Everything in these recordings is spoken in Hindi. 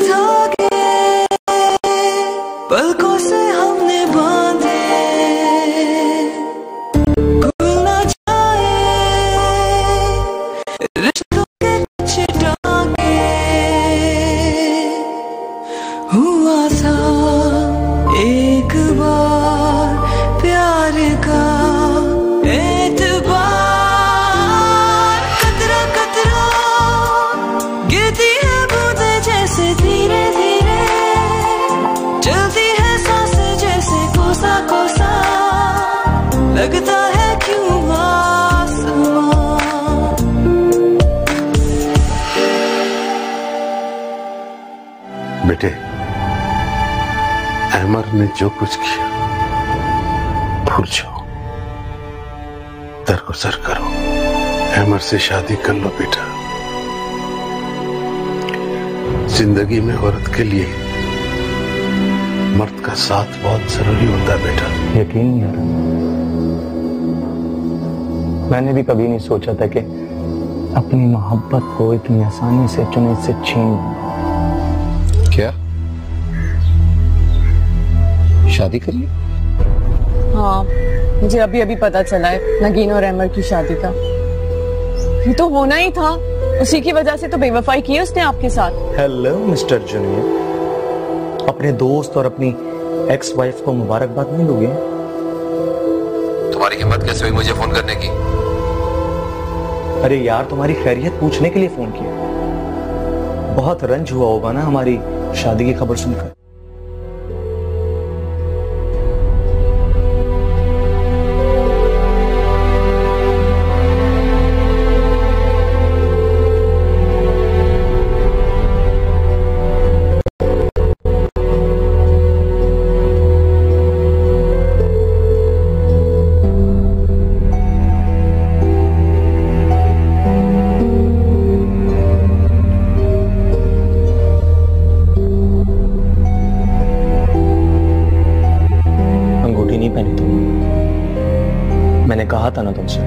धागे पलकों से हमने बांधे, खुल ना जाए रिश्तों के कुछ टांगे। हुआ था एक बार प्यार का एतबार, कतरा कतरा गिरती है बूंदे जैसे धीरे धीरे, चलती है सांसें जैसे कोसा कोसा, लगता है क्यों आसमां। बेटे, अहमर ने जो कुछ किया भूल जाओ, दरगुजर करो, अहमर से शादी कर लो बेटा। जिंदगी में औरत के लिए मर्द का साथ बहुत जरूरी होता है बेटा। यकीन नहीं आ रहा, मैंने भी कभी नहीं सोचा था कि अपनी मोहब्बत को इतनी आसानी से जुनैद से छीन लूंगा। क्या शादी कर ली? हाँ, मुझे अभी अभी पता चला है नगीन और अहमर की शादी का। ये तो होना ही था, उसी की वजह से तो बेवफाई की उसने आपके साथ। हेलो मिस्टर जुनैद, अपने दोस्त और अपनी एक्स वाइफ को मुबारकबाद नहीं दोगे? तुम्हारी हिम्मत कैसे हुई मुझे फोन करने की? अरे यार, तुम्हारी खैरियत पूछने के लिए फोन किया। बहुत रंज हुआ होगा ना हमारी शादी की खबर सुनकर। मैंने कहा था ना तुमसे।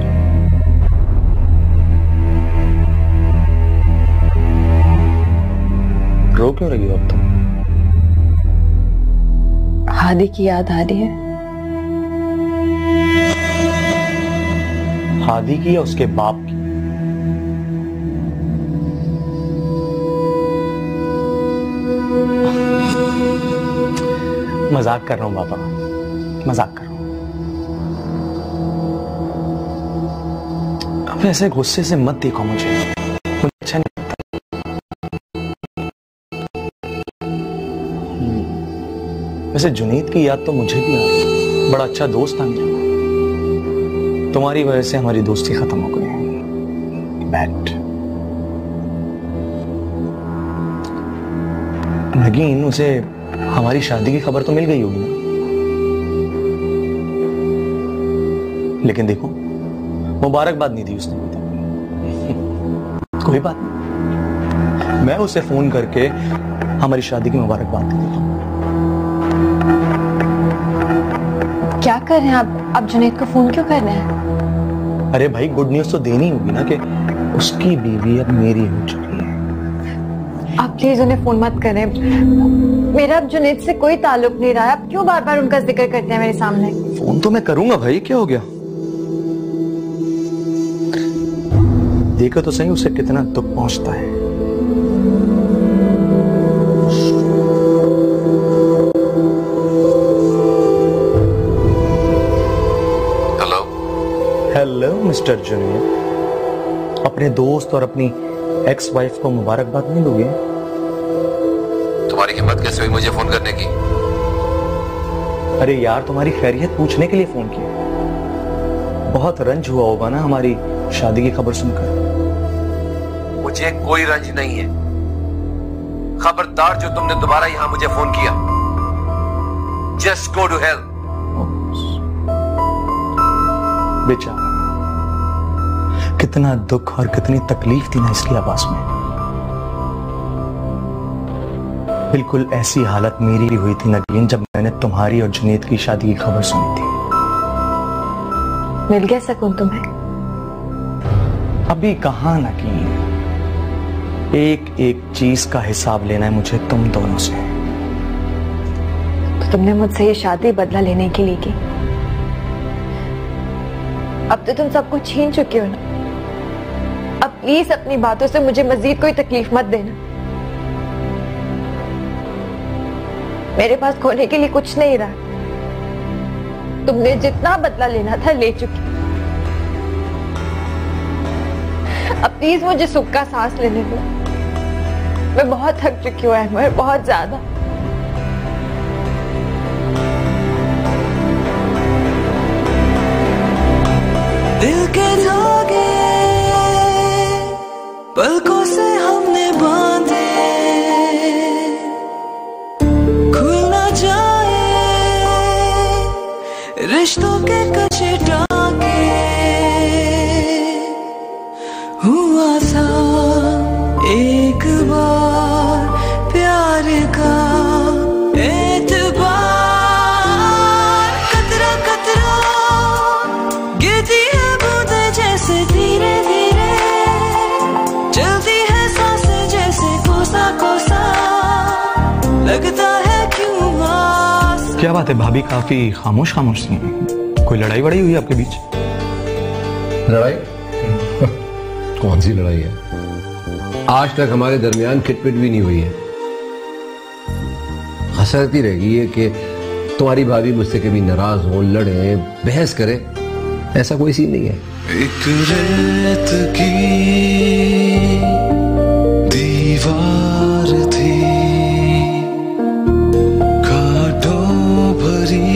रो क्यों रही हो अब तुम? हादी की याद आ रही है। हादी की या उसके बाप की? मजाक कर रहा हूं पापा, मजाक कर रहा हूं। अब ऐसे गुस्से से मत देखो मुझे अच्छा नहीं लगता। वैसे जुनैद की याद तो मुझे भी आ रही, बड़ा अच्छा दोस्त था मेरा। तुम्हारी वजह से हमारी दोस्ती खत्म हो गई है। बैड। नगीन, उसे हमारी शादी की खबर तो मिल गई होगी ना? लेकिन देखो, मुबारकबाद नहीं दी उसने। कोई बात नहीं, मैं उसे फोन करके हमारी शादी की मुबारकबाद दे देता हूं। क्या कर रहे हैं आप? जुनैद को फोन क्यों कर रहे हैं? अरे भाई, गुड न्यूज तो देनी होगी ना कि उसकी बीवी अब मेरी हो चुकी है। आप प्लीज उन्हें फोन मत करें। मेरा अब जुनैद से कोई ताल्लुक नहीं रहा। आप क्यों बार बार उनका जिक्र करते हैं मेरे सामने? फोन तो मैं करूंगा भाई, क्या हो गया? देखो तो सही उसे कितना दुख पहुंचता है। हेलो हेलो मिस्टर जुनैद, अपने दोस्त और अपनी एक्स वाइफ को मुबारकबाद नहीं दोगे? तुम्हारी हिम्मत कैसे हुई मुझे फोन करने की? अरे यार, तुम्हारी खैरियत पूछने के लिए फोन किया। बहुत रंज हुआ होगा ना हमारी शादी की खबर सुनकर। मुझे कोई रंज नहीं है। खबरदार जो तुमने दोबारा यहां मुझे फोन किया। Just go to hell. बेचारा, कितना दुख और कितनी तकलीफ थी ना इसकी आवाज में। बिल्कुल ऐसी हालत मेरी भी हुई थी नगीन, जब मैंने तुम्हारी और जुनैद की शादी की खबर सुनी थी। मिल गया सुकून तुम्हें? अभी कहां नगीन, एक एक चीज का हिसाब लेना है मुझे तुम दोनों से। तो तुमने मुझसे ये शादी बदला लेने के लिए की। अब तो तुम सब कुछ छीन चुके हो ना। अब प्लीज अपनी बातों से मुझे मजीद कोई तकलीफ मत देना। मेरे पास खोने के लिए कुछ नहीं रहा। तुमने जितना बदला लेना था ले चुकी। अब प्लीज मुझे सुख का सांस लेने दो। मैं बहुत थक चुकी हूँ अहमद, बहुत ज्यादा। दिल के धागे पलकों से हमने बांधे, खुल ना जाए रिश्तों के कच्चे टाके। हुआ था एक बार प्यार का एतबार, कतरा कतरा गिरती है बूंदें जैसे धीरे धीरे, चलती है सांसें जैसे कोसा कोसा, लगता है क्यों आस। क्या बात है भाभी, काफी खामोश खामोश सी हैं। कोई लड़ाई वड़ाई हुई आपके बीच? लड़ाई? कौन सी लड़ाई है? आज तक हमारे दरमियान खिटपिट भी नहीं हुई है। हसरती रहेगी है कि तुम्हारी भाभी मुझसे कभी नाराज हो, लड़े, बहस करे, ऐसा कोई सीन नहीं है। एक रेत की दीवार थी, कांटों भरी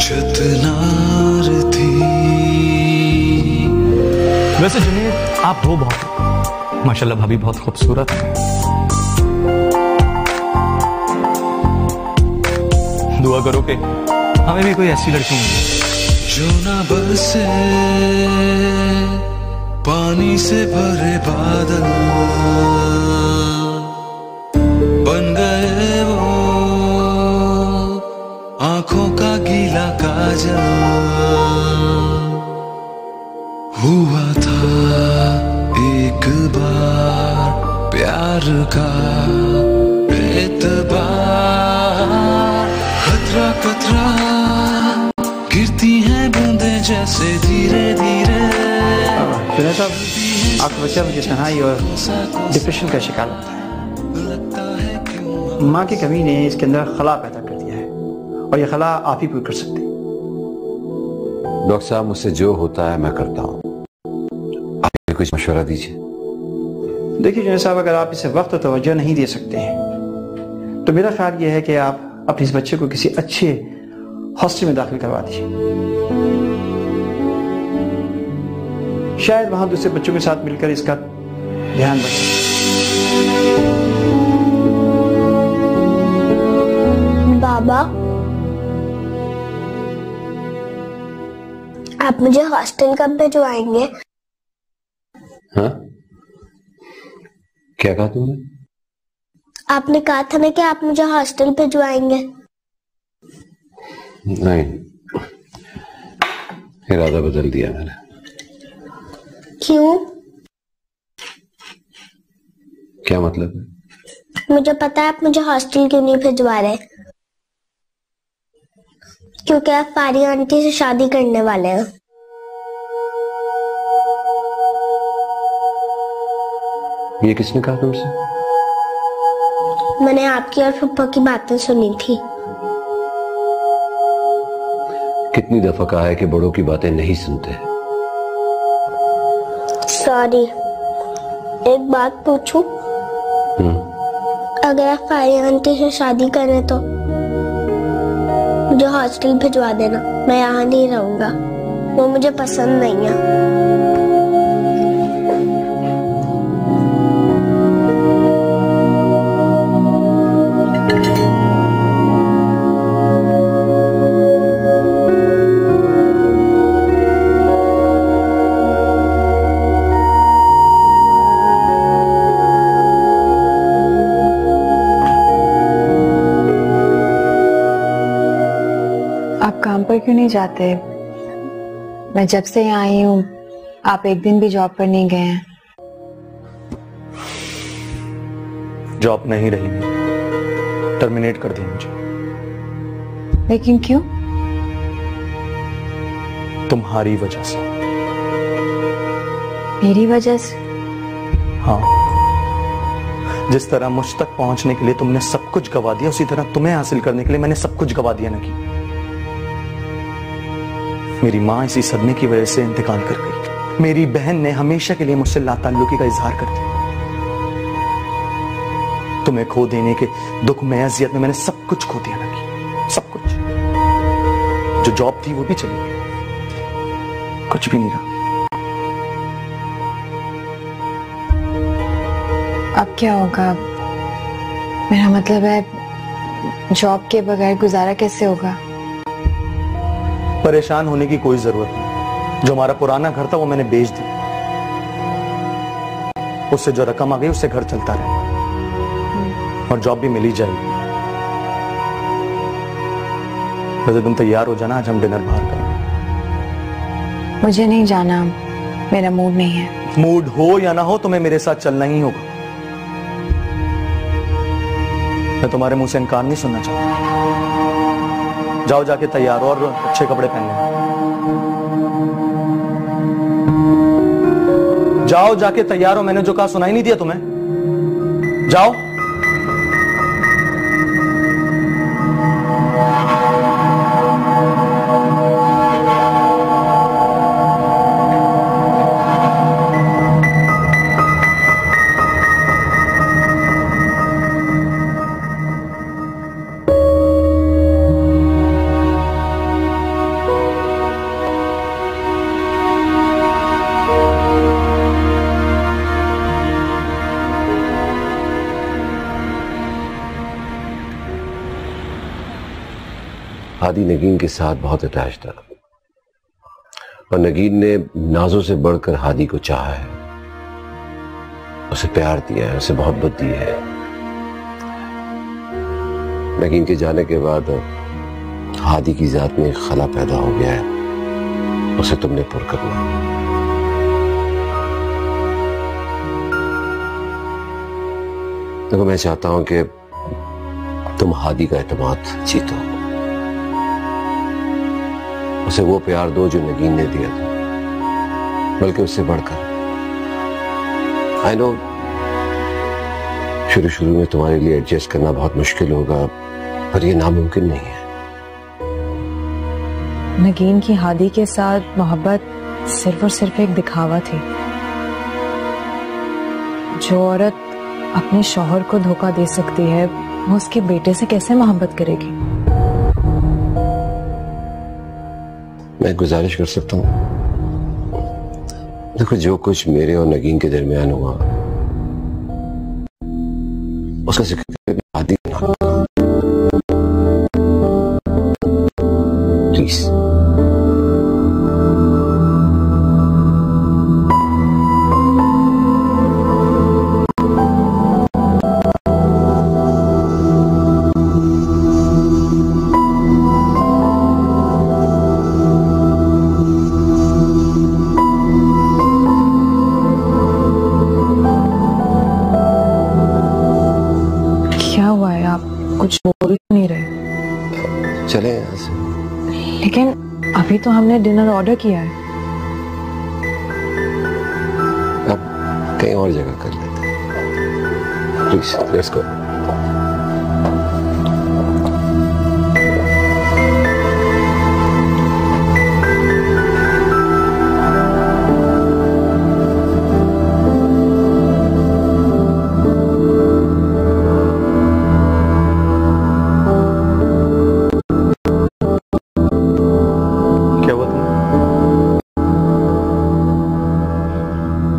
छतनार थी। वैसे जुनेद आप हो बहुत, माशाल्लाह भाभी बहुत खूबसूरत है। दुआ करो कि हमें भी कोई ऐसी लड़की मिले जो ना बरसे पानी से भरे बादल, बन गए वो आंखों का गीला काजल। हुआ था एक बार प्यार का एतबार, कतरा कतरा गिरती हैं बूंदें जैसे धीरे धीरे। जुनैद साहब, आपका बच्चा मुझे तन्हाई और डिप्रेशन का शिकार होता है। माँ की कमी ने इसके अंदर खला पैदा कर दिया है और ये खला आप ही पूरी कर सकते हैं। डॉक्टर साहब, मुझसे जो होता है मैं करता हूँ, आप कुछ मशवरा दीजिए। देखिए जुनैद साहब, अगर आप इसे वक्त और तवज्जो नहीं दे सकते हैं तो मेरा ख्याल ये है कि आप अपने इस बच्चे को किसी अच्छे हॉस्टल में दाखिल करवा दीजिए। शायद वहां दूसरे बच्चों के साथ मिलकर इसका ध्यान रखें। बाबा, आप मुझे हॉस्टल कब भिजवाएंगे? हाँ, क्या कहा तुमने? आपने कहा था ना कि आप मुझे हॉस्टल भिजवाएंगे। नहीं, इरादा बदल दिया मैंने। क्यों? क्या मतलब है? मुझे पता है आप मुझे हॉस्टल क्यों नहीं भिजवा रहे, क्योंकि आप फारिया आंटी से शादी करने वाले हैं। ये किसने कहा तुमसे? मैंने आपकी और फुप्पा की बातें सुनी थी। कितनी दफा कहा है कि बड़ों की बातें नहीं सुनते। सॉरी, एक बात पूछूं? अगर आप फारिया आंटी से शादी करें तो मुझे हॉस्टल भिजवा देना। मैं यहाँ नहीं रहूंगा, वो मुझे पसंद नहीं है। आप काम पर क्यों नहीं जाते? मैं जब से यहाँ आई हूँ आप एक दिन भी जॉब पर नहीं गए हैं। जॉब नहीं रही, टर्मिनेट कर दिया मुझे। लेकिन क्यों? तुम्हारी वजह से। मेरी वजह से? हाँ, जिस तरह मुझ तक पहुंचने के लिए तुमने सब कुछ गवा दिया, उसी तरह तुम्हें हासिल करने के लिए मैंने सब कुछ गवा दिया नगी। मेरी माँ इसी सदमे की वजह से इंतकाल कर गई। मेरी बहन ने हमेशा के लिए मुझसे लाताल्लुकी का इजहार कर दिया। तुम्हें खो देने के दुख में, अजियत में मैंने सब कुछ खो दिया नगी, सब कुछ। जो जॉब थी वो भी चली गई, कुछ भी नहीं रहा। अब क्या होगा? मेरा मतलब है, जॉब के बगैर गुजारा कैसे होगा? परेशान होने की कोई जरूरत नहीं। जो हमारा पुराना घर था वो मैंने बेच दिया। उससे जो रकम आ गई उससे घर चलता रहेगा और जॉब भी मिल ही जाएगी। वैसे तुम तैयार हो जाना, आज हम डिनर बाहर करेंगे। मुझे नहीं जाना, मेरा मूड नहीं है। मूड हो या ना हो, तुम्हें मेरे साथ चलना ही होगा। मैं तुम्हारे मुंह से इनकार नहीं सुनना चाहता। जाओ, जाके तैयार हो और अच्छे कपड़े पहन लेना। जाओ, जाके तैयार हो। मैंने जो कहा सुनाई नहीं दिया तुम्हें? जाओ। हादी नगीन के साथ बहुत अटैच था और नगीन ने नाजों से बढ़कर हादी को चाहा है, उसे प्यार दिया है, उसे मोहब्बत दी है। नगीन के जाने के बाद हादी की जात में एक खला पैदा हो गया है, उसे तुमने पुर करना। देखो, मैं चाहता हूं कि तुम हादी का एतमाद जीतो, उसे वो प्यार दो जो नगीन ने दिया था, बल्कि उससे बढ़कर। आई नो शुरू में तुम्हारे लिए एडजस्ट करना बहुत मुश्किल होगा, पर यह नामुमकिन नहीं है। नगीन की हादी के साथ मोहब्बत सिर्फ और सिर्फ एक दिखावा थी। जो औरत अपने शौहर को धोखा दे सकती है, वो उसके बेटे से कैसे मोहब्बत करेगी? मैं गुजारिश कर सकता हूं, देखो, जो कुछ मेरे और नगीन के दरमियान हुआ उसका जिक्र हादी ना, प्लीज। कुछ बोल नहीं रहे। चले यहाँ से। लेकिन अभी तो हमने डिनर ऑर्डर किया है। अब कहीं और जगह कर लेते हैं, प्लीज, लेट्स गो।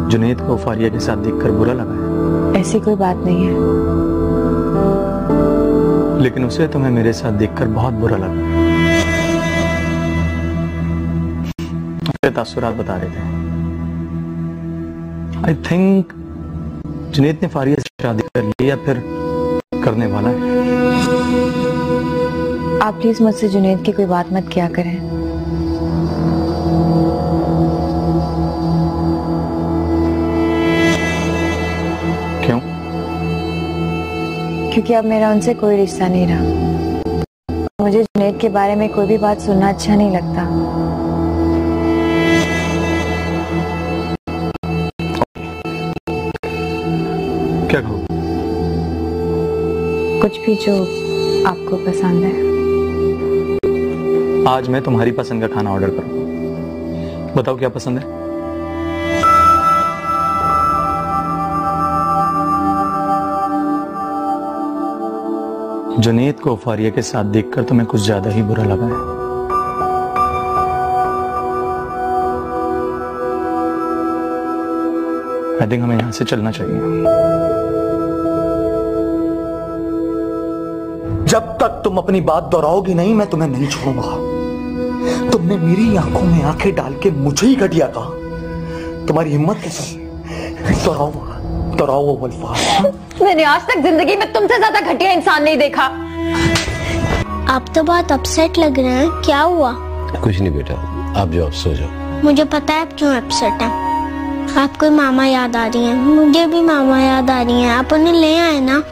जुनैद को फारिया के साथ देखकर बुरा लगा है? ऐसी कोई बात नहीं है। लेकिन उसे तुम्हें मेरे साथ देखकर बहुत बुरा लगा। अपने तासुरात बता रहे थे। आई थिंक जुनैद ने फारिया से शादी कर ली या फिर करने वाला है। आप प्लीज मुझसे जुनैद की कोई बात मत किया करें। क्योंकि अब मेरा उनसे कोई रिश्ता नहीं रहा। मुझे जुनैद के बारे में कोई भी बात सुनना अच्छा नहीं लगता। क्या कहूँ? कुछ भी जो आपको पसंद है। आज मैं तुम्हारी पसंद का खाना ऑर्डर करूँ। बताओ क्या पसंद है? जुनैद को फारिया के साथ देखकर तुम्हें कुछ ज्यादा ही बुरा लगा है। आई थिंक हमें यहां से चलना चाहिए। जब तक तुम अपनी बात दोहराओगी नहीं, मैं तुम्हें नहीं छोड़ूंगा। तुमने मेरी आंखों में आंखें डाल के मुझे ही घटिया कहा। तुम्हारी हिम्मत कैसे? दोहराओ वो अल्फाज। मैंने आज तक जिंदगी में तुमसे ज्यादा घटिया इंसान नहीं देखा। आप तो बहुत अपसेट लग रहे हैं, क्या हुआ? कुछ नहीं बेटा, आप जाओ, सो जाओ। मुझे पता है आप क्यों अपसेट हैं। आपको मामा याद आ रही है, मुझे भी मामा याद आ रही है। आप उन्हें ले आए ना।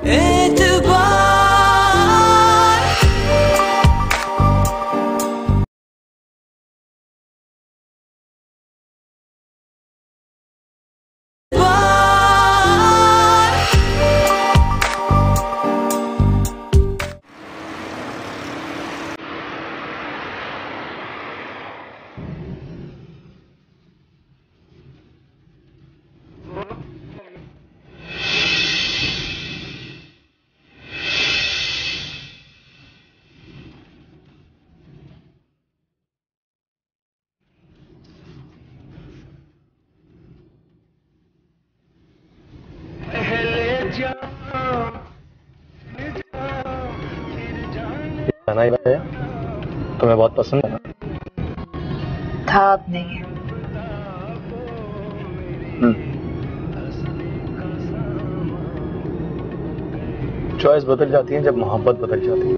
खाना ही बनाया? तुम्हें बहुत पसंद है? था, अब नहीं है। चॉइस बदल जाती है जब मोहब्बत बदल जाती है।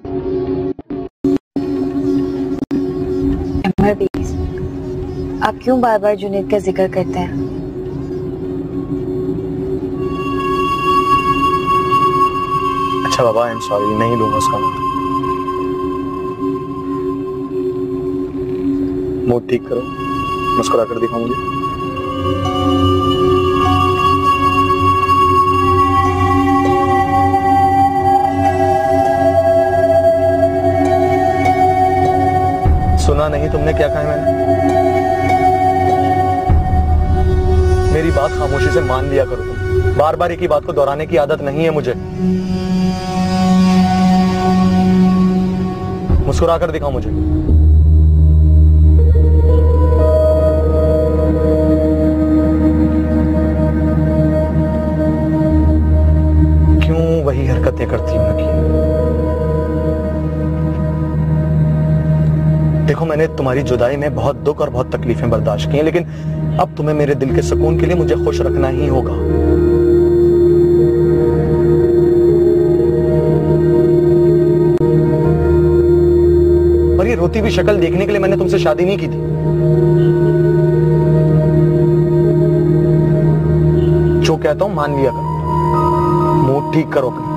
अमर प्लीज, आप क्यों बार बार जुनैद का जिक्र करते हैं? अच्छा बाबा, आई एम सॉरी, नहीं लूंगा उसका नाम। मूड ठीक करो, मुस्कुरा कर दिखाओ मुझे। सुना नहीं तुमने क्या कहा मैंने? मेरी बात खामोशी से मान लिया करो तुम। बार बार एक ही बात को दोहराने की आदत नहीं है मुझे। मुस्कुरा कर दिखाओ मुझे। क्यों वही हरकतें करती हूं नकीन? देखो, मैंने तुम्हारी जुदाई में बहुत दुख और बहुत तकलीफें बर्दाश्त की हैं, लेकिन अब तुम्हें मेरे दिल के सुकून के लिए मुझे खुश रखना ही होगा। और ये रोती हुई शक्ल देखने के लिए मैंने तुमसे शादी नहीं की थी। जो कहता हूं मान लिया करो, मूड ठीक करो अपना।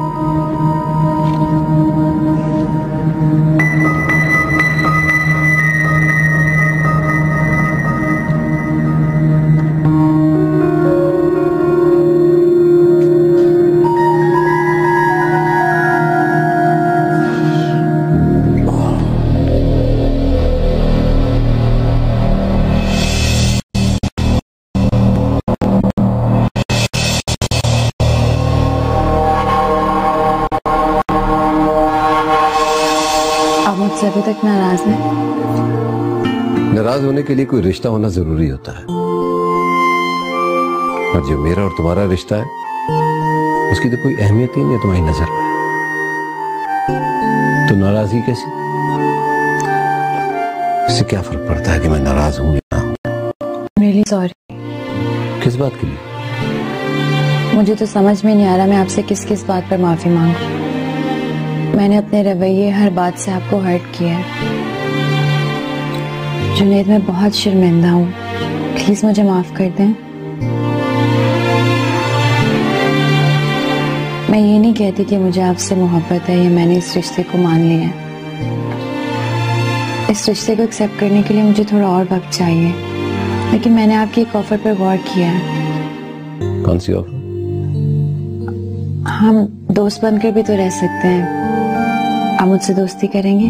अभी तक नाराज है? नाराज होने के लिए कोई रिश्ता होना जरूरी होता है, और जो मेरा और तुम्हारा रिश्ता है उसकी तो कोई अहमियत ही नहीं है तुम्हारी नजर में। तो नाराजगी कैसी? इससे क्या फर्क पड़ता है कि मैं नाराज हूं या ना? Really sorry. किस बात के लिए? मुझे तो समझ में नहीं आ रहा मैं आपसे किस किस बात पर माफी मांगूं। मैंने अपने रवैये हर बात से आपको हर्ट किया है। जुनैद, मैं बहुत शर्मिंदा हूँ, प्लीज मुझे माफ कर दें। मैं ये नहीं कहती कि मुझे आपसे मोहब्बत है या मैंने इस रिश्ते को मान लिया है। इस रिश्ते को एक्सेप्ट करने के लिए मुझे थोड़ा और वक्त चाहिए, लेकिन मैंने आपकी एक ऑफर पर गौर किया है। कौन सी ऑफर? हम दोस्त बनकर भी तो रह सकते हैं। आप मुझसे दोस्ती करेंगे?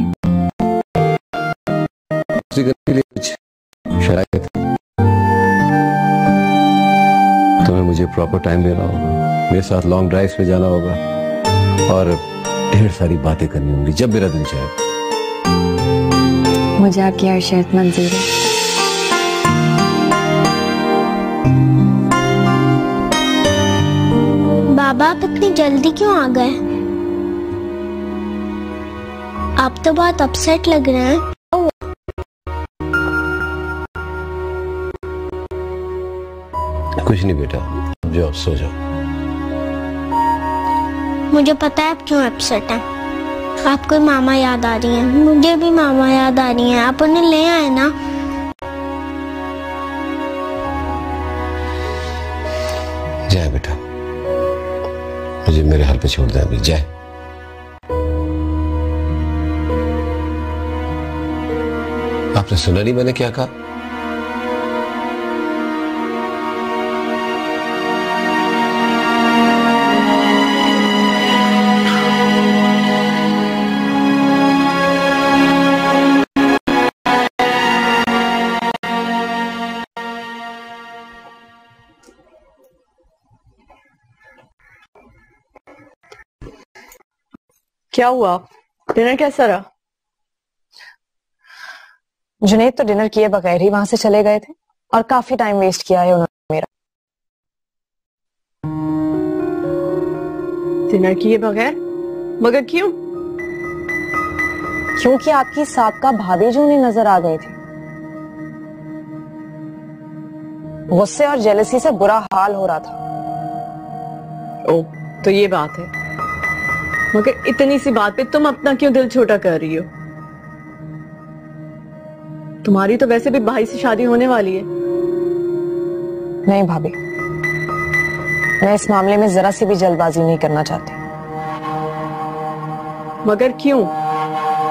दोस्ती करने के लिए कुछ शराइत है। तुम्हें मुझे प्रॉपर टाइम देना होगा, मेरे साथ लॉन्ग ड्राइव्स पे जाना होगा और ढेर सारी बातें करनी होंगी जब मेरा दिल चाहे। मुझे आपकी हर शर्त मंजूर है। बाबा आप इतनी जल्दी क्यों आ गए? आप तो बहुत अपसेट लग रहे हैं। कुछ नहीं बेटा, जाओ सो जाओ। मुझे पता है आप क्यों अपसेट हैं। आपको मामा याद आ रही है, मुझे भी मामा याद आ रही है। आप उन्हें ले आए ना। जाए बेटा, मुझे मेरे हाल पे छोड़ दे अभी, जाए। आपने सुना नहीं मैंने क्या कहा? क्या हुआ? डिनर कैसा रहा? जुनैद तो डिनर किए बगैर ही वहां से चले गए थे और काफी टाइम वेस्ट किया है उन्होंने मेरा। डिनर किए बगैर? मगर क्यों? क्योंकि आपकी साबका भाभी जो उन्हें नजर आ गई थी। गुस्से और जेलसी से बुरा हाल हो रहा था। ओह, तो ये बात है। मगर इतनी सी बात पे तुम अपना क्यों दिल छोटा कर रही हो? तुम्हारी तो वैसे भी भाई से शादी होने वाली है। नहीं भाभी, मैं इस मामले में जरा सी भी जल्दबाजी नहीं करना चाहती। मगर क्यों?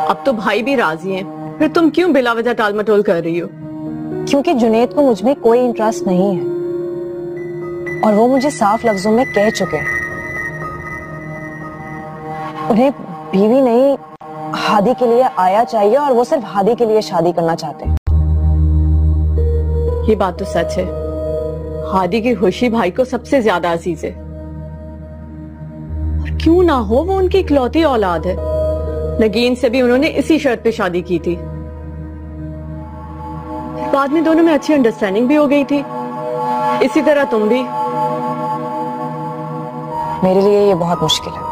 अब तो भाई भी राजी हैं, फिर तुम क्यों बिला वजह टाल मटोल कर रही हो? क्योंकि जुनैद को मुझ में कोई इंटरेस्ट नहीं है और वो मुझे साफ लफ्जों में कह चुके हैं। उन्हें बीवी नहीं, हादी के लिए आया चाहिए और वो सिर्फ हादी के लिए शादी करना चाहते हैं। ये बात तो सच है। हादी की खुशी भाई को सबसे ज्यादा अजीज है। और क्यों ना हो, वो उनकी इकलौती औलाद है। नगीन से भी उन्होंने इसी शर्त पे शादी की थी। बाद में दोनों में अच्छी अंडरस्टैंडिंग भी हो गई थी। इसी तरह तुम भी। मेरे लिए ये बहुत मुश्किल है।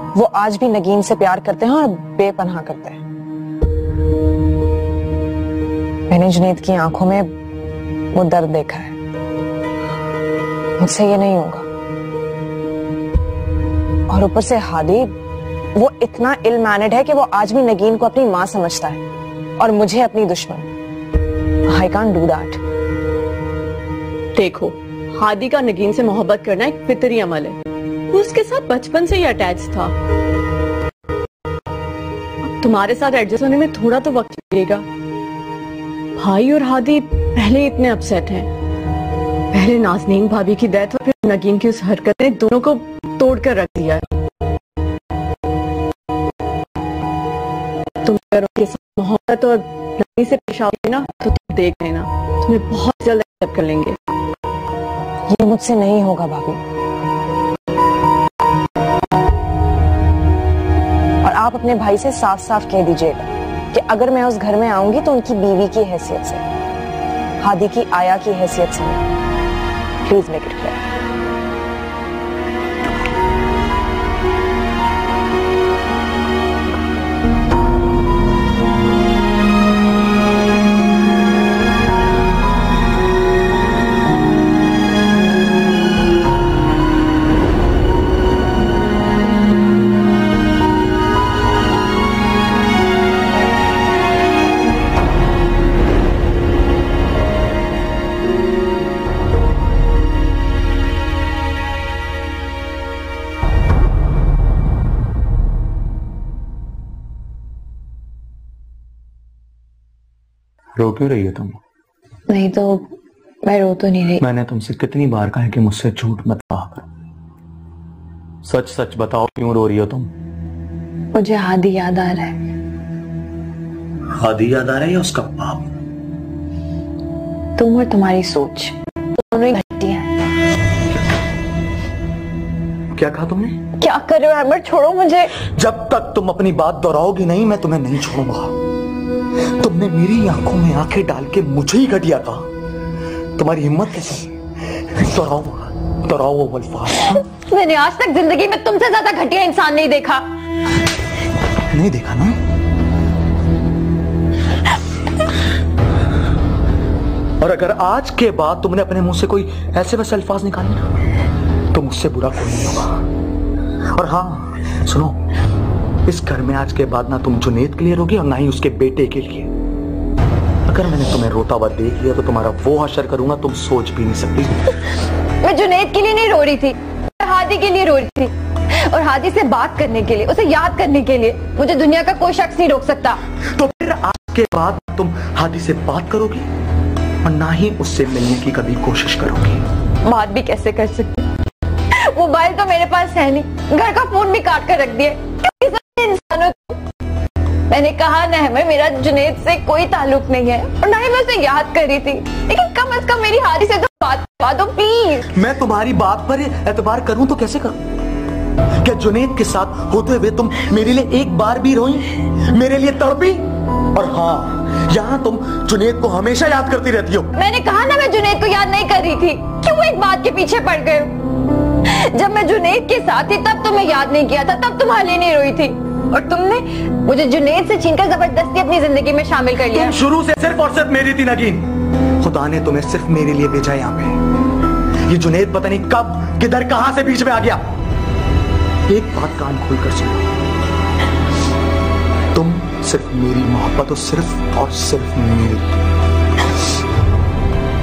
वो आज भी नगीन से प्यार करते हैं और बेपनाह करते हैं। मैंने जुनैद की आंखों में वो दर्द देखा है। मुझसे ये नहीं होगा। और ऊपर से हादी, वो इतना इल मैनेड है कि वो आज भी नगीन को अपनी मां समझता है और मुझे अपनी दुश्मन। I can't do that. देखो, हादी का नगीन से मोहब्बत करना एक फितरी अमल है। वो उसके साथ बचपन से ही अटैच था। तुम्हारे साथ एडजस्ट होने में थोड़ा तो वक्त लगेगा। भाई और हादी पहले इतने अपसेट हैं। पहले नाज़नीन भाभी की डेथ और फिर नगीन की उस हरकत ने दोनों को तोड़कर रख दिया है। तुम अगर उनके साथ मोहब्बत और नरमी से पेश आओगे ना, तो तुम देख लेना, तुम्हें बहुत जल्द एक्सेप्ट कर लेंगे। ये मुझसे नहीं होगा भाभी। और आप अपने भाई से साफ साफ कह दीजिएगा कि अगर मैं उस घर में आऊंगी तो उनकी बीवी की हैसियत से, हादी की आया की हैसियत से। Please make it clear. रो क्यों रही हो तुम? नहीं तो मैं रो तो नहीं रही। मैंने तुमसे कितनी बार कहा है कि मुझसे झूठ मत कहा करो। सच सच बताओ, क्यों रो रही हो तुम? मुझे हादी याद आ रहा है। हादी याद आ रहा है या उसका बाप? तुम और तुम्हारी सोच दोनों ही घटिया है। क्या कहा तुमने? क्या कर रहे हो अहमद? छोड़ो मुझे। जब तक तुम अपनी बात दोहराओगी नहीं मैं तुम्हें नहीं छोड़ूंगा। तुमने मेरी आंखों में आंखें डाल के मुझे ही घटिया कहा। तुम्हारी हिम्मत कैसे? दोहराओ वो अल्फाज। मैंने आज तक जिंदगी में तुमसे ज्यादा घटिया इंसान नहीं देखा। नहीं देखा ना? और अगर आज के बाद तुमने अपने मुंह से कोई ऐसे वैसे अल्फाज निकाले ना तो मुझसे बुरा कोई नहीं होगा। और हाँ सुनो, इस घर में आज के बाद ना तुम जुनैद के लिए रोगी और ना ही उसके बेटे के लिए। अगर मैंने तुम्हें रोता हुआ देख लिया तो तुम्हारा वो हशर करूंगा तुम सोच भी नहीं सकती। मैं जुनैद के लिए नहीं रो रही थी, मैं हादी के लिए रो रही थी। और हादी से बात करने के लिए, उसे याद करने के लिए मुझे दुनिया का कोई शख्स नहीं रोक सकता। तो फिर आज के बाद तुम हादी से बात करोगी और ना ही उससे मिलने की कभी कोशिश करोगी। बात भी कैसे कर सकती? मोबाइल तो मेरे पास है नहीं, घर का फोन भी काट कर रख दिया। इंसानों मैंने कहा ना है, मेरा जुनैद से कोई ताल्लुक नहीं है और ना ही मैं उसे याद कर रही थी, लेकिन कम से कम मेरी हादी से तो बात करवा दो प्लीज। मैं तुम्हारी बात पर एतबार करूं तो कैसे करूं? क्या जुनैद के साथ होते हुए तुम मेरे लिए एक बार भी रोई, मेरे लिए तड़पी? और हाँ, यहाँ तुम जुनैद को हमेशा याद करती रहती हो। मैंने कहा ना मैं जुनैद को याद नहीं कर रही थी, क्यों एक बात के पीछे पड़ गए? जब मैं जुनैद के साथ थी तब तुम्हें याद नहीं किया था, तब तुम्हारे लिए नहीं रोई थी। और तुमने मुझे जुनैद से छीनकर जबरदस्ती अपनी जिंदगी में शामिल कर लिया। तुम शुरू से सिर्फ और सिर्फ मेरी थी नगीन। खुदा ने तुम्हें सिर्फ मेरे लिए भेजा यहाँ पे। ये जुनैद पता नहीं कब किधर कहां से बीच में आ गया। एक बात कान खोलकर सुनो, तुम सिर्फ मेरी मोहब्बत हो, सिर्फ और सिर्फ मेरी।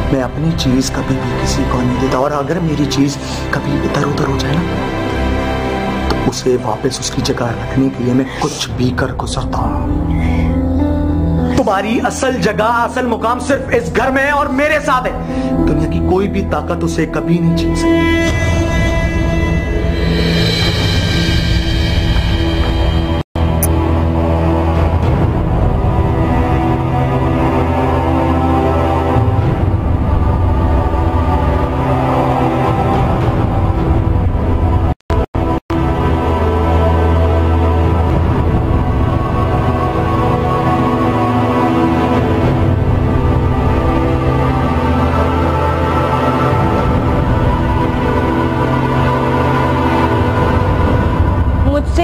मैं अपनी चीज कभी भी किसी को नहीं देता और अगर मेरी चीज कभी इधर उधर हो जाए ना तो उसे वापस उसकी जगह रखने के लिए मैं कुछ भी कर गुजरता हूं। तुम्हारी असल जगह, असल मुकाम सिर्फ इस घर में है और मेरे साथ है। दुनिया की कोई भी ताकत उसे कभी नहीं छीन सकती।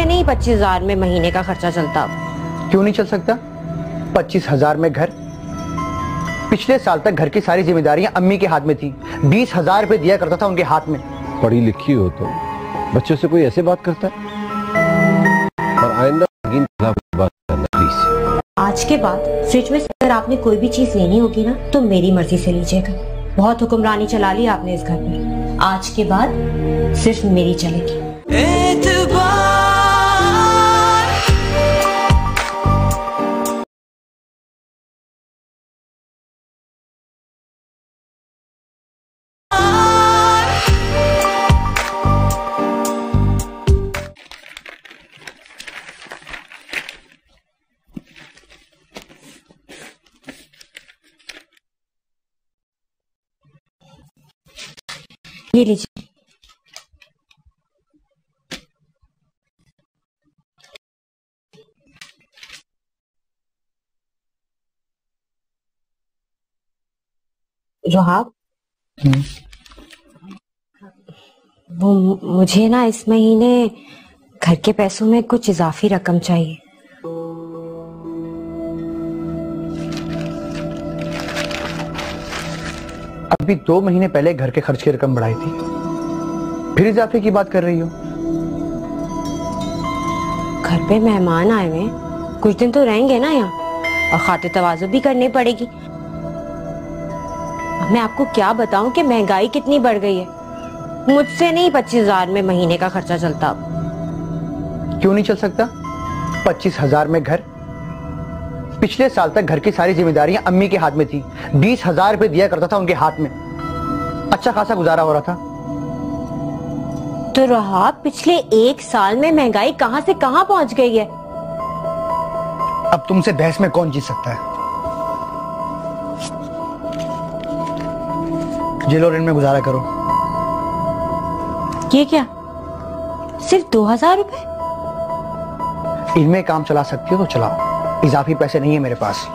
नहीं 25,000 में महीने का खर्चा चलता। क्यों नहीं चल सकता? 25,000 में घर? पिछले साल तक घर की सारी जिम्मेदारियां अम्मी के हाथ में थी। 20,000 रुपए दिया करता था उनके हाथ में। पढ़ी लिखी हो तो बच्चों से कोई ऐसे बात करता है? और आइंदा बात करना प्लीज। आज के बाद फ्रिज में अगर आपने कोई भी चीज लेनी होगी ना तो मेरी मर्जी से लीजिएगा। बहुत हुक्मरानी चला ली आपने इस घर में, आज के बाद सिर्फ मेरी चलेगी। ये लीजिए। जोहाब, वो मुझे ना इस महीने घर के पैसों में कुछ इजाफी रकम चाहिए। अभी 2 महीने पहले घर के खर्च की रकम बढ़ाई थी, फिर इजाफे की बात कर रही हो? घर पे मेहमान आए हुए, कुछ दिन तो रहेंगे ना यहाँ, और खातिर तवाज़ु भी करनी पड़ेगी। अब मैं आपको क्या बताऊं कि महंगाई कितनी बढ़ गई है। मुझसे नहीं 25,000 में महीने का खर्चा चलता। अब क्यों नहीं चल सकता? 25,000 में घर, पिछले साल तक घर की सारी जिम्मेदारियां अम्मी के हाथ में थी। 20,000 रुपए दिया करता था उनके हाथ में, अच्छा खासा गुजारा हो रहा था। तो रहा, पिछले 1 साल में महंगाई कहां से कहां पहुंच गई है। अब तुमसे बहस में कौन जीत सकता है। जेल और ऋण में गुजारा करो। ये क्या, सिर्फ 2,000 रुपए? इनमें काम चला सकती हो तो चलाओ, इजाफी पैसे नहीं है मेरे पास।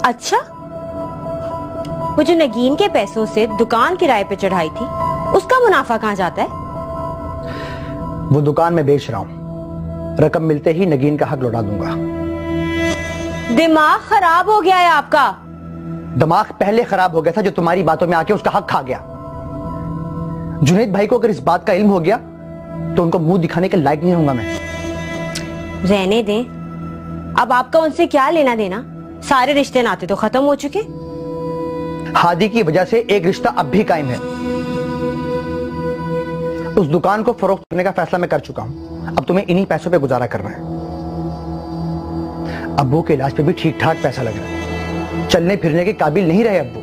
अच्छा, वो जो नगीन के पैसों से दुकान किराए पे चढ़ाई थी, उसका मुनाफा कहां जाता है? वो दुकान में बेच रहा हूं, रकम मिलते ही नगीन का हक लौटा दूंगा। दिमाग खराब हो गया है आपका। दिमाग पहले खराब हो गया था, जो तुम्हारी बातों में आके उसका हक खा गया। जुनैद भाई को अगर इस बात का इल्म हो गया तो उनको मुंह दिखाने के लायक नहीं होऊंगा मैं। रहने दें, अब आपका उनसे क्या लेना देना, सारे रिश्ते नाते तो खत्म हो चुके। हादी की वजह से एक रिश्ता अब भी कायम है। उस दुकान को फरोख्त करने का फैसला मैं कर चुका हूं, अब तुम्हें इन्हीं पैसों पे गुजारा करना है। अब्बू के इलाज पे भी ठीक ठाक पैसा लग रहा है, चलने फिरने के काबिल नहीं रहे अब्बू।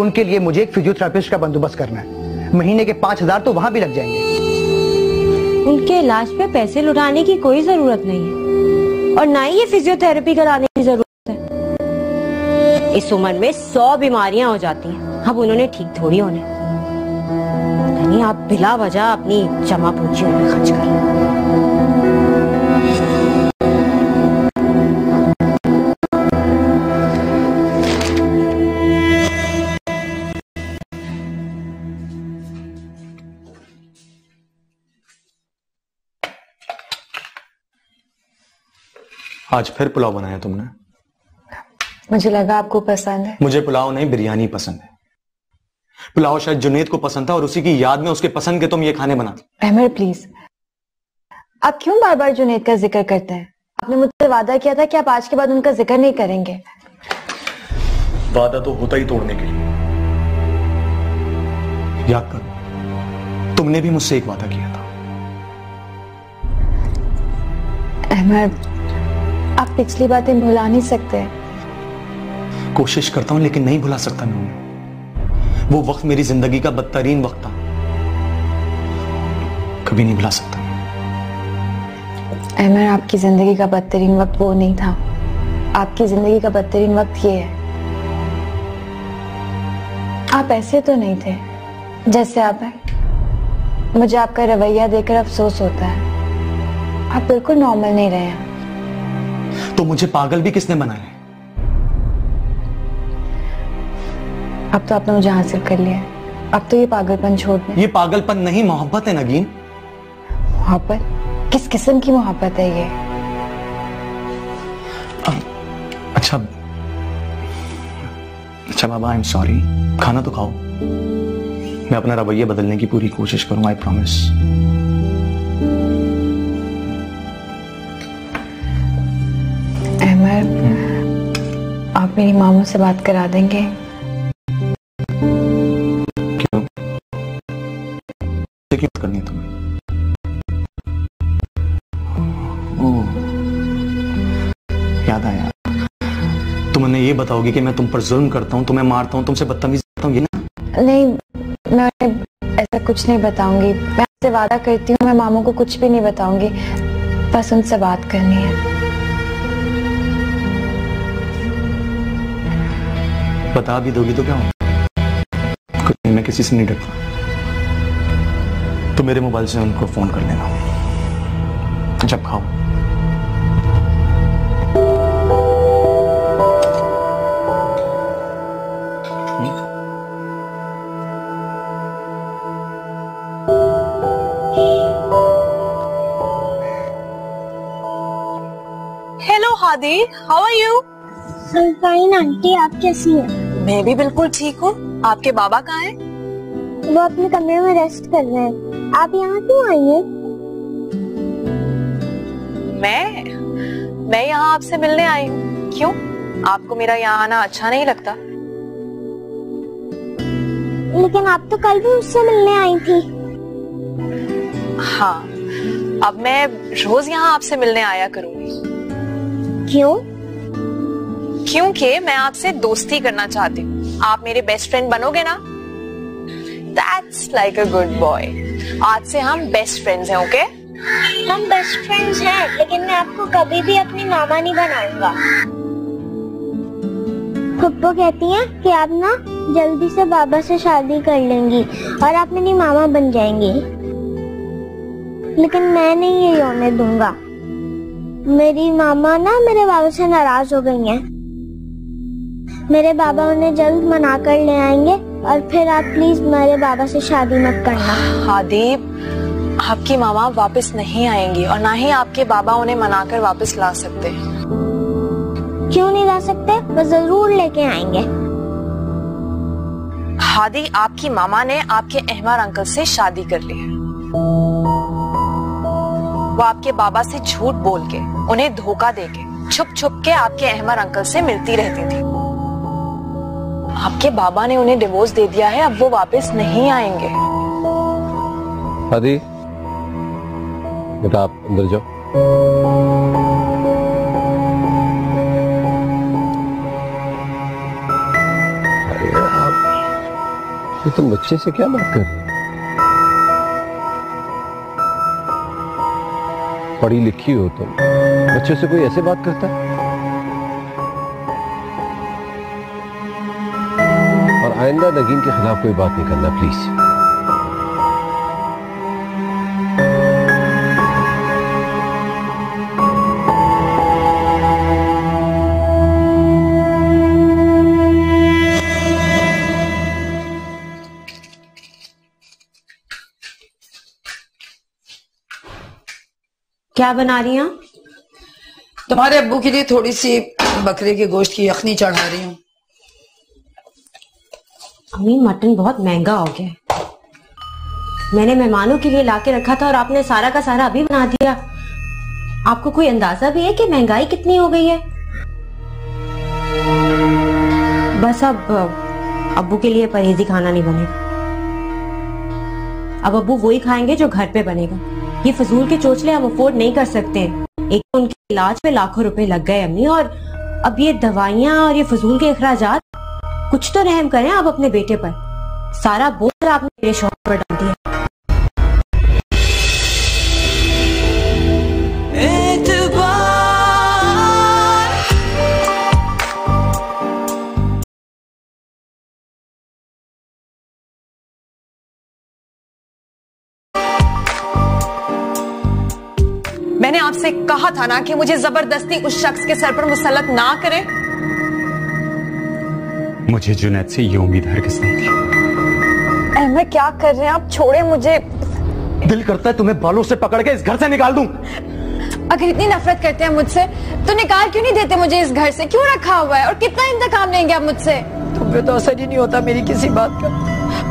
उनके लिए मुझे एक फिजियोथेरेपिस्ट का बंदोबस्त करना है, महीने के 5,000 तो वहां भी लग जाएंगे। उनके इलाज पे पैसे लुटाने की कोई जरूरत नहीं है, और ना ही ये फिजियोथेरेपी कराने की जरूरत है। इस उम्र में 100 बीमारियां हो जाती हैं, अब उन्होंने ठीक थोड़ी होने। नहीं, आप बिला वजह अपनी जमा पूंजी में खर्च करें। आज फिर पुलाव बनाया तुमने? मुझे लगा आपको पसंद है। मुझे पुलाव नहीं, बिरयानी पसंद है। पुलाव शायद जुनैद को पसंद था और उसी की याद में उसके पसंद के तुम ये खाने बनाती। अहमद प्लीज, आप क्यों बार बार जुनैद का जिक्र करते हैं? आपने मुझसे वादा किया था कि आप आज के बाद उनका जिक्र नहीं करेंगे। वादा तो होता ही तोड़ने के लिए। याद करो, तुमने भी मुझसे एक वादा किया था। अहमद, आप पिछली बातें भुला नहीं सकते। कोशिश करता हूं लेकिन नहीं भुला सकता मैं उन्हें। वो वक्त मेरी जिंदगी का बदतरीन वक्त था, कभी नहीं भुला सकता। अहमद, आपकी जिंदगी का बदतरीन वक्त वो नहीं था, आपकी जिंदगी का बदतरीन वक्त ये है। आप ऐसे तो नहीं थे जैसे आप हैं। मुझे आपका रवैया देखकर अफसोस होता है, आप बिल्कुल नॉर्मल नहीं रहे हैं। तो मुझे पागल भी किसने बनाया? अब तो आपने मुझे हासिल कर लिया, अब तो ये पागलपन छोड़ दें। ये पागलपन नहीं, मोहब्बत है नगीन। मोहब्बत? किस किस्म की मोहब्बत है ये? अच्छा बाबा, आई एम सॉरी। खाना तो खाओ, मैं अपना रवैया बदलने की पूरी कोशिश करूंगा, आई प्रॉमिस। अहमद, आप मेरी मामू से बात करा देंगे? क्यों करनी है तुम्हें? याद आया, तुम उन्हें ये बताओगी कि मैं तुम पर जुल्म करता हूँ, तुम्हें मारता हूँ, तुमसे बदतमीजी करता हूँ, ये ना? नहीं, मैं ऐसा कुछ नहीं बताऊंगी। मैं आपसे वादा करती हूँ, मैं मामू को कुछ भी नहीं बताऊंगी, बस उनसे बात करनी है। बता भी दोगी तो क्या होगा? कुछ नहीं, मैं किसी से नहीं डरता। तो मेरे मोबाइल से उनको फोन कर लेना जब खाओ। Hello Hadi, how are you? Fine aunty, आप कैसी हैं? मैं भी बिल्कुल ठीक हूँ। आपके बाबा कहाँ हैं? वो अपने कमरे में रेस्ट कर रहे हैं। आप यहाँ क्यों आई हैं? मैं यहाँ आपसे मिलने आई हूँ। क्यों, आपको मेरा यहाँ आना अच्छा नहीं लगता? लेकिन आप तो कल भी उससे मिलने आई थी। हाँ, अब मैं रोज यहाँ आपसे मिलने आया करूंगी। क्यों? क्योंकि मैं आपसे दोस्ती करना चाहती हूँ। आप मेरे बेस्ट फ्रेंड बनोगे ना? That's like a good boy. आज से हम बेस्ट फ्रेंड्स हैं, ओके? हम बेस्ट फ्रेंड्स हैं, लेकिन मैं आपको कभी भी अपनी मामा नहीं बनाऊंगा। फुप्पो कहती हैं कि आप ना जल्दी से बाबा से शादी कर लेंगी और आप मेरी मामा बन जाएंगी, लेकिन मैं नहीं ये होने दूंगा। मेरी मामा ना मेरे बाबा से नाराज हो गई हैं। मेरे बाबा उन्हें जल्द मना कर ले आएंगे और फिर आप प्लीज मेरे बाबा से शादी मत करना। हादी, आपकी मामा वापस नहीं आएंगी और ना ही आपके बाबा उन्हें मनाकर वापस ला सकते। क्यों नहीं ला सकते? वो जरूर लेके आएंगे। हादी, आपकी मामा ने आपके अहमर अंकल से शादी कर ली है। वो आपके बाबा से झूठ बोल के, उन्हें धोखा देके, छुप छुप के आपके अहमर अंकल से मिलती रहती थी। आपके बाबा ने उन्हें डिवोर्स दे दिया है, अब वो वापस नहीं आएंगे। हादी, बेटा आप अंदर जाओ। अरे आप, ये तुम बच्चे से क्या बात कर रहे हो? पढ़ी लिखी हो तुम, बच्चों से कोई ऐसे बात करता है? और आइंदा नगीन के खिलाफ कोई बात नहीं करना प्लीज। क्या बना रही हैं? तुम्हारे अब्बू के लिए थोड़ी सी बकरे के गोश्त की यखनी चढ़ा रही हूँ। अम्मी, मटन बहुत महंगा हो गया है। मैंने मेहमानों के लिए लाके रखा था और आपने सारा का सारा अभी बना दिया। आपको कोई अंदाजा भी है कि महंगाई कितनी हो गई है? बस अब अब्बू के लिए परहेजी खाना नहीं बनेगा। अब अब्बू वही खाएंगे जो घर पे बनेगा। ये फजूल के चोचले हम अफोर्ड नहीं कर सकते। एक तो उनके इलाज पे लाखों रुपए लग गए अम्मी, और अब ये दवाइयां और ये फजूल के अखराजात। कुछ तो रहम करें आप अपने बेटे पर। सारा बोझ आपने मेरे शौहर पर डाल दिया। मैंने आपसे कहा था ना कि मुझे जबरदस्ती उस शख्स के सर पर मुसल्लत ना करें। मुझे जुनैद से ये उम्मीद हरगिज़ नहीं थी। अहमद, क्या कर रहे हैं आप? छोड़े मुझे। दिल करता है तुम्हें बालों से पकड़ के इस घर से निकाल दूं। अगर इतनी नफरत करते हैं मुझसे तो निकाल क्यों नहीं देते मुझे इस घर से? क्यों रखा हुआ है और कितना इंतकाम लेंगे आप मुझसे? तुम्हें तो असर ही नहीं होता मेरी किसी बात का।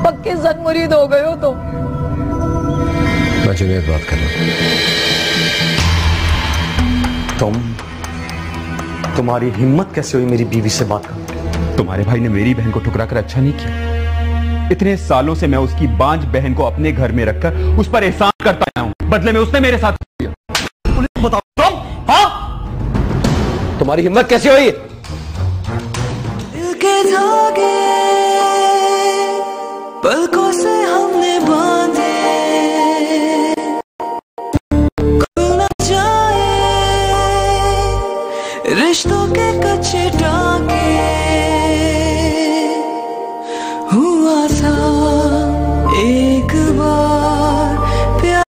पक्के जन मुरीद हो गए हो तुम। मैं जुनैद बात कर रहा हूं। तुम्हारी हिम्मत कैसे हुई मेरी बीवी से बात करने? तुम्हारे भाई ने मेरी बहन को ठुकरा कर अच्छा नहीं किया। इतने सालों से मैं उसकी बांझ बहन को अपने घर में रखकर उस पर एहसान करता आया हूं, बदले में उसने मेरे साथ किया। बताओ तुम, हाँ? तुम्हारी हिम्मत कैसे हुई? दिल के धागे पलकों से हमने बांधे, खुल न जाए रिश्तों के कच्चे टाके। हुआ था